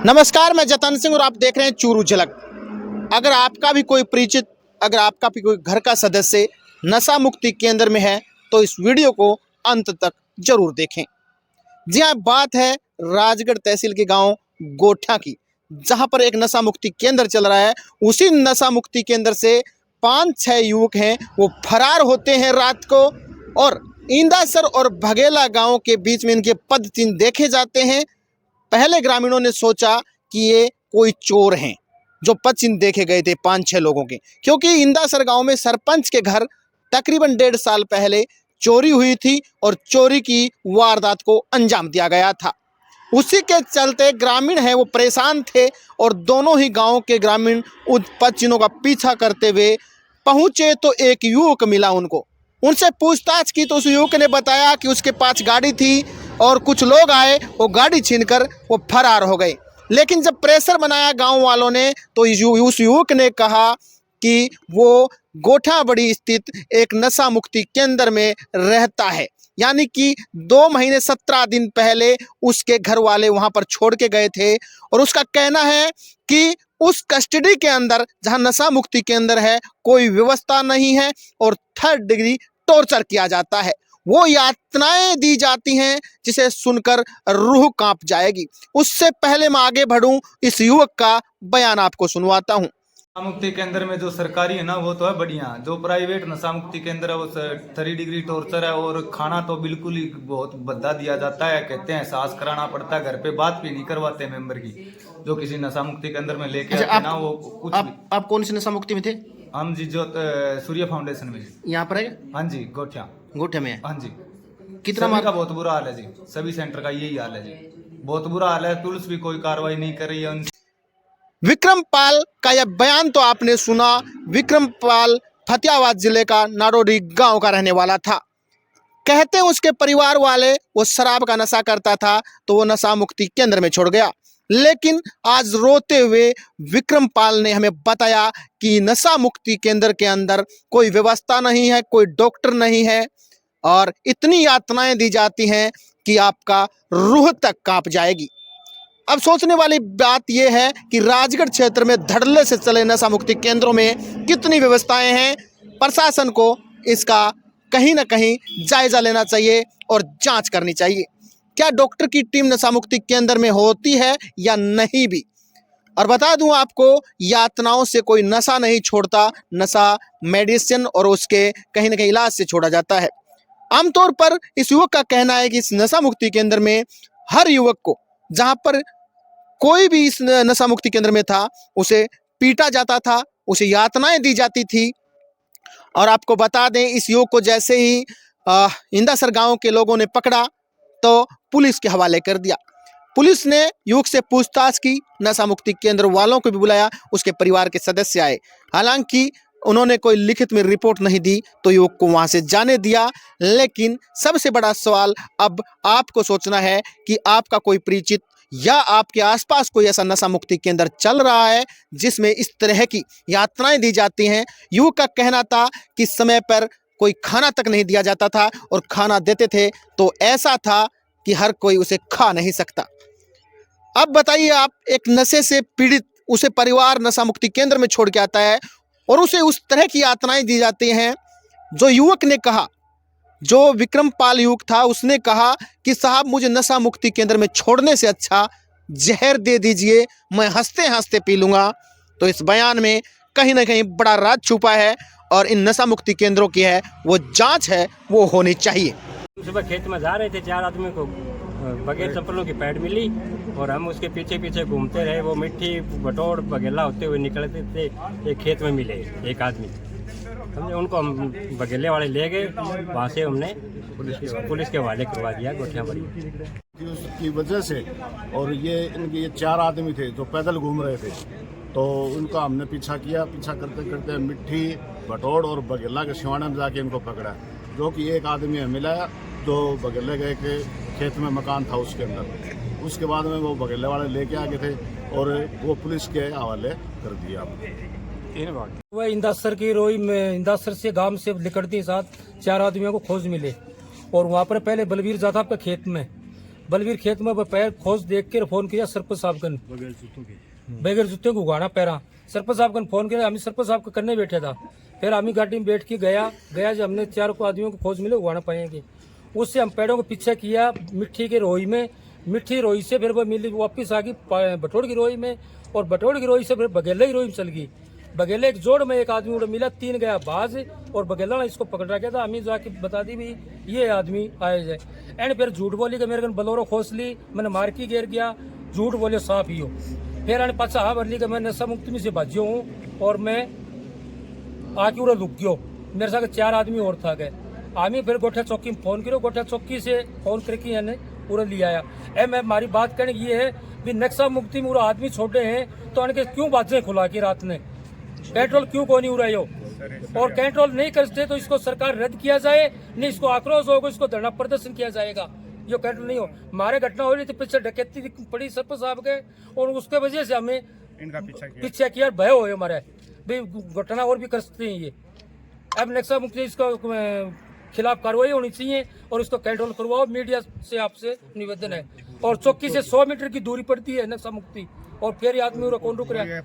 नमस्कार, मैं जतन सिंह और आप देख रहे हैं चूरू झलक। अगर आपका भी कोई परिचित, अगर आपका भी कोई घर का सदस्य नशा मुक्ति केंद्र में है तो इस वीडियो को अंत तक जरूर देखें। जी हाँ, बात है राजगढ़ तहसील के गांव गोठा की, जहां पर एक नशा मुक्ति केंद्र चल रहा है। उसी नशा मुक्ति केंद्र से 5-6 युवक हैं, वो फरार होते हैं रात को, और इंदासर और भगेला गांव के बीच में इनके पद चिन्ह देखे जाते हैं। पहले ग्रामीणों ने सोचा कि ये कोई चोर हैं जो पद चिन्ह देखे गए थे 5-6 लोगों के, क्योंकि इंदासर गांव में सरपंच के घर तकरीबन 1.5 साल पहले चोरी हुई थी और चोरी की वारदात को अंजाम दिया गया था। उसी के चलते ग्रामीण हैं वो परेशान थे और दोनों ही गांव के ग्रामीण उन पद चिन्हों का पीछा करते हुए पहुंचे तो एक युवक मिला उनको। उनसे पूछताछ की तो उस युवक ने बताया कि उसके पास गाड़ी थी और कुछ लोग आए, वो गाड़ी छीनकर वो फरार हो गए। लेकिन जब प्रेशर बनाया गांव वालों ने तो उस युवक ने कहा कि वो गोठा बड़ी स्थित एक नशा मुक्ति केंद्र में रहता है, यानी कि 2 महीने 17 दिन पहले उसके घर वाले वहां पर छोड़ के गए थे। और उसका कहना है कि उस कस्टडी के अंदर जहां नशा मुक्ति केंद्र है कोई व्यवस्था नहीं है और 3rd डिग्री टॉर्चर किया जाता है। वो यातनाएं दी जाती हैं जिसे सुनकर रूह कांप जाएगी। उससे पहले मैं आगे बढ़ूं, इस युवक का बयान आपको सुनवाता हूं। नशा मुक्ति केंद्र में जो सरकारी है ना वो तो है बढ़िया, जो प्राइवेट नशा मुक्ति केंद्र है वो 3rd डिग्री टॉर्चर है और खाना तो बिल्कुल ही बहुत भद्दा दिया जाता है। कहते हैं एहसास कराना पड़ता है, घर पे बात भी नहीं करवाते मेंबर की। जो किसी नशा मुक्ति केंद्र में लेके आते ना वो कुछ आप कौन सी नशा मुक्ति में थे? हम जी जो सूर्य फाउंडेशन में। यहाँ पर है? हाँ जी, गोठिया में है। हाँ जी। कितना सभी का बहुत बुरा हाल है जी, सभी सेंटर का यही हाल है जी, बहुत बुरा हाल है। पुलिस भी कोई कार्रवाई नहीं कर रही है। विक्रम पाल का यह बयान तो आपने सुना। विक्रम पाल फतेहाबाद जिले का नारोडी गांव का रहने वाला था। कहते हैं उसके परिवार वाले वो शराब का नशा करता था तो वो नशा मुक्ति केंद्र में छोड़ गया। लेकिन आज रोते हुए विक्रम पाल ने हमें बताया कि नशा मुक्ति केंद्र के अंदर कोई व्यवस्था नहीं है, कोई डॉक्टर नहीं है और इतनी यातनाएं दी जाती हैं कि आपका रूह तक कांप जाएगी। अब सोचने वाली बात यह है कि राजगढ़ क्षेत्र में धड़ल्ले से चले नशा मुक्ति केंद्रों में कितनी व्यवस्थाएं हैं। प्रशासन को इसका कहीं ना कहीं जायजा लेना चाहिए और जांच करनी चाहिए। क्या डॉक्टर की टीम नशा मुक्ति केंद्र में होती है या नहीं भी? और बता दूं आपको, यातनाओं से कोई नशा नहीं छोड़ता, नशा मेडिसिन और उसके कहीं ना कहीं इलाज से छोड़ा जाता है। आमतौर पर इस युवक का कहना है कि इस नशा मुक्ति केंद्र में हर युवक को, जहां पर कोई भी इस नशा मुक्ति केंद्र में था, उसे पीटा जाता था, उसे यातनाएं दी जाती थी। और आपको बता दें, इस युवक को जैसे ही इंदासर गांव के लोगों ने पकड़ा तो पुलिस के हवाले कर दिया। पुलिस ने युवक से पूछताछ की, नशा मुक्ति केंद्र वालों को भी बुलाया, उसके परिवार के सदस्य आए। हालांकि उन्होंने कोई लिखित में रिपोर्ट नहीं दी तो युवक को वहां से जाने दिया। लेकिन सबसे बड़ा सवाल अब आपको सोचना है कि आपका कोई परिचित या आपके आसपास कोई ऐसा नशा मुक्ति केंद्र चल रहा है जिसमें इस तरह की यातनाएं दी जाती हैं। युवक का कहना था कि समय पर कोई खाना तक नहीं दिया जाता था और खाना देते थे तो ऐसा था कि हर कोई उसे खा नहीं सकता। अब बताइए आप, एक नशे से पीड़ित उसे परिवार नशा मुक्ति केंद्र में छोड़ के आता है और उसे उस तरह की यातनाएं दी जाती हैं। जो युवक ने कहा, जो विक्रम पाल युवक था, उसने कहा कि साहब मुझे नशा मुक्ति केंद्र में छोड़ने से अच्छा जहर दे दीजिए, मैं हंसते हंसते पी लूँगा। तो इस बयान में कहीं ना कहीं बड़ा राज छुपा है और इन नशा मुक्ति केंद्रों की है वो जांच है, वो होनी चाहिए। सुबह खेत में जा रहे थे, 4 आदमी को बगैर चप्पलों की पैड मिली और हम उसके पीछे पीछे घूमते रहे। वो मिट्टी बटोर बघेला होते हुए निकलते थे, एक खेत में मिले एक आदमी, हमने उनको हम बघेले वाले ले गए। वहाँ से हमने पुलिस के हवाले करवा दिया गोठिया बड़ी की वजह से। और ये 4 आदमी थे जो पैदल घूम रहे थे, तो उनका हमने पीछा किया। पीछा करते करते मिट्टी बटोड़ और बघेला के सिवाने में जाके इनको पकड़ा, जो कि एक आदमी हमें मिला जो बघेले गए के खेत में मकान था उसके अंदर। उसके बाद में वो बघेले वाले लेके आ गए थे और वो पुलिस के हवाले कर दिया। वह इंदासर की रोई में, इंदासर से गांव से निकलते साथ 4 आदमियों को खोज मिले और वहाँ पर पहले बलवीर जाता के खेत में बलवीर खेत में वो पैर खोज देख के फोन किया सरपंच साहब कन बगैर जूते को उगाना पैरा सरपंच साहब कन फोन किया हम सरपंच साहब को करने बैठे था फिर हम गाड़ी में बैठ के गया जब हमने 4 को आदमियों को खोज मिले उगाना पाएंगे उससे हम पेड़ों को पीछे किया मिट्टी के रोई में मिट्टी रोई से फिर वो मिली वापिस आ गई बटोड़ की रोई में और बटोड़ की रोई से फिर बघेला की रोई में चल गई बघेले एक जोड़ में एक आदमी उड़ा मिला 3 गया बाज और बघेला ने इसको पकड़ रखा था हमें जाके बता दी भी ये आदमी आए जाए एंड फिर झूठ बोली कि मेरे को बलोरो खोस ली मैंने मार की गिर गया झूठ बोले साफ ही हो फिर आने पाछा हाँ भर ली कि मैं नशा मुक्ति में से भाज्यो हूँ और मैं आके उड़ा रुक गयो मेरे साथ 4 आदमी और था गए आमी फिर गोठा चौकी में फोन करो गोठा चौकी से फोन करके यानी पूरा लिया आया मैं हमारी बात करने की ये है भी नक्शा मुक्ति में पूरा आदमी छोटे हैं तो आने क्यों बाजें खुला के रात में पेट्रोल क्यों को नहीं उड़ायो और कंट्रोल नहीं करते तो इसको सरकार रद्द किया जाए नहीं इसको आक्रोश होगा इसको धरना प्रदर्शन किया जाएगा जो कंट्रोल नहीं हो हमारे घटना हो रही थी पीछे डकैती पड़ी सरपंच साहब के और उसके वजह से हमें इनका पीछे किया भय हो हमारे भाई घटना और भी कर सकते हैं ये अब नक्शा मुक्ति इसको खिलाफ कार्रवाई होनी चाहिए और इसको कंट्रोल करवाओ मीडिया से आपसे निवेदन है और चौकी से 100 मीटर की दूरी पड़ती है नक्शा मुक्ति और फिर आदमी कौन रुक रहा है